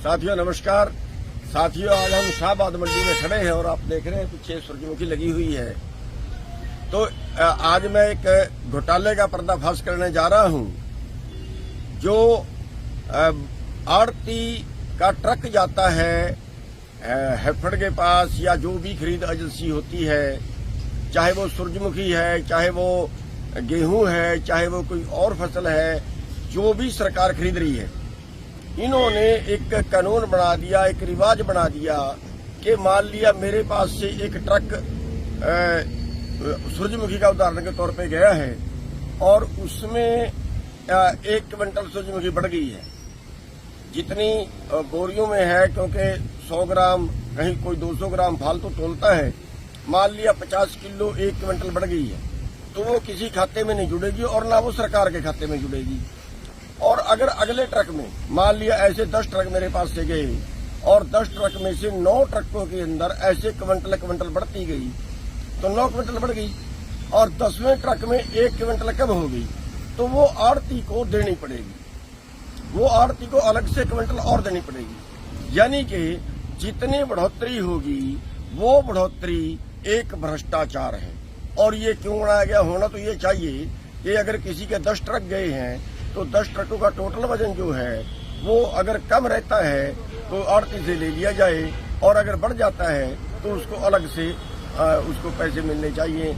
साथियों नमस्कार। साथियों आज हम शाहबाद मंडी में खड़े हैं और आप देख रहे हैं पीछे सूरजमुखी लगी हुई है। तो आज मैं एक घोटाले का पर्दाफाश करने जा रहा हूं। जो आड़ती का ट्रक जाता है हैफेड के पास या जो भी खरीद एजेंसी होती है, चाहे वो सूरजमुखी है, चाहे वो गेहूं है, चाहे वो कोई और फसल है, जो भी सरकार खरीद रही है, इन्होंने एक कानून बना दिया, एक रिवाज बना दिया कि मान लिया मेरे पास से एक ट्रक सूरजमुखी का उदाहरण के तौर पे गया है और उसमें 1 क्विंटल सूरजमुखी बढ़ गई है। जितनी बोरियों में है, क्योंकि 100 ग्राम कहीं कोई 200 ग्राम फालतू तोलता है, मान लिया 50 किलो 1 क्विंटल बढ़ गई है, तो वो किसी खाते में नहीं जुड़ेगी और ना वो सरकार के खाते में जुड़ेगी। और अगर अगले ट्रक में मान लिया ऐसे 10 ट्रक मेरे पास से गए और 10 ट्रक में से 9 ट्रकों के अंदर ऐसे क्विंटल बढ़ती गई, तो 9 क्विंटल बढ़ गई और 10वें ट्रक में 1 क्विंटल कम हो गई, तो वो आड़ती को देनी पड़ेगी, वो आड़ती को अलग से क्विंटल और देनी पड़ेगी। यानी कि जितनी बढ़ोतरी होगी वो बढ़ोतरी एक भ्रष्टाचार है। और ये क्यों बनाया गया? होना तो ये चाहिए कि अगर किसी के 10 ट्रक गए हैं तो 10 ट्रकों का टोटल वजन जो है वो अगर कम रहता है तो आड़ती से ले लिया जाए, और अगर बढ़ जाता है तो उसको अलग से उसको पैसे मिलने चाहिए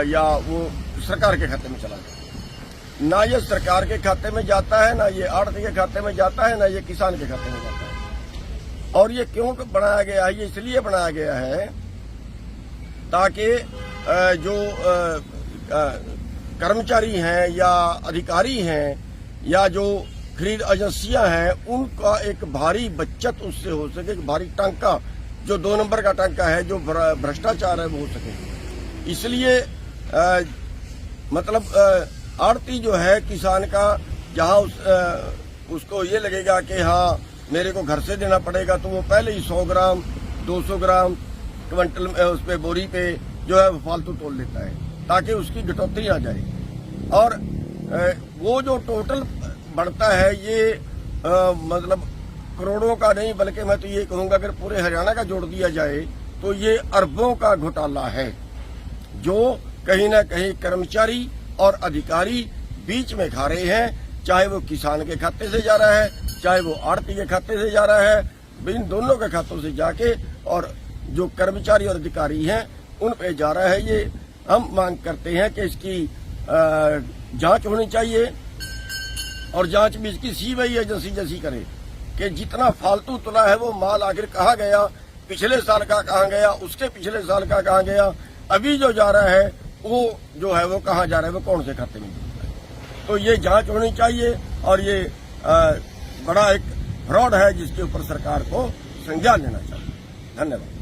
या वो सरकार के खाते में चला जाए। ना ये सरकार के खाते में जाता है, ना ये आड़ती के खाते में जाता है, ना ये किसान के खाते में जाता है। और ये क्यों बनाया गया है? ये इसलिए बनाया गया है ताकि जो कर्मचारी हैं या अधिकारी हैं या जो खरीद एजेंसियां हैं, उनका एक भारी बचत उससे हो सके, एक भारी टांका जो 2 नंबर का टांका है, जो भ्रष्टाचार है, वो हो सके। इसलिए मतलब आड़ती जो है किसान का, जहां उसको ये लगेगा कि हाँ मेरे को घर से देना पड़ेगा, तो वो पहले ही 100 ग्राम 200 ग्राम क्विंटल उस पे बोरी पे जो है फालतू तोल लेता है ताकि उसकी घटोतरी आ जाए। और वो जो टोटल बढ़ता है ये मतलब करोड़ों का नहीं, बल्कि मैं तो ये कहूंगा अगर पूरे हरियाणा का जोड़ दिया जाए तो ये अरबों का घोटाला है, जो कहीं ना कहीं कर्मचारी और अधिकारी बीच में खा रहे हैं। चाहे वो किसान के खाते से जा रहा है, चाहे वो आड़ती के खाते से जा रहा है, इन दोनों के खातों से जाके और जो कर्मचारी और अधिकारी हैं उन पे जा रहा है। ये हम मांग करते हैं कि इसकी जांच होनी चाहिए और जांच भी इसकी सीबीआई एजेंसी जैसी करे कि जितना फालतू तुला है वो माल आखिर कहाँ गया, पिछले साल का कहाँ गया, उसके पिछले साल का कहाँ गया, अभी जो जा रहा है वो जो है वो कहाँ जा रहा है, वो कौन से खाते में जा रहा है। तो ये जांच होनी चाहिए और ये बड़ा एक फ्रॉड है जिसके ऊपर सरकार को संज्ञान लेना चाहिए। धन्यवाद।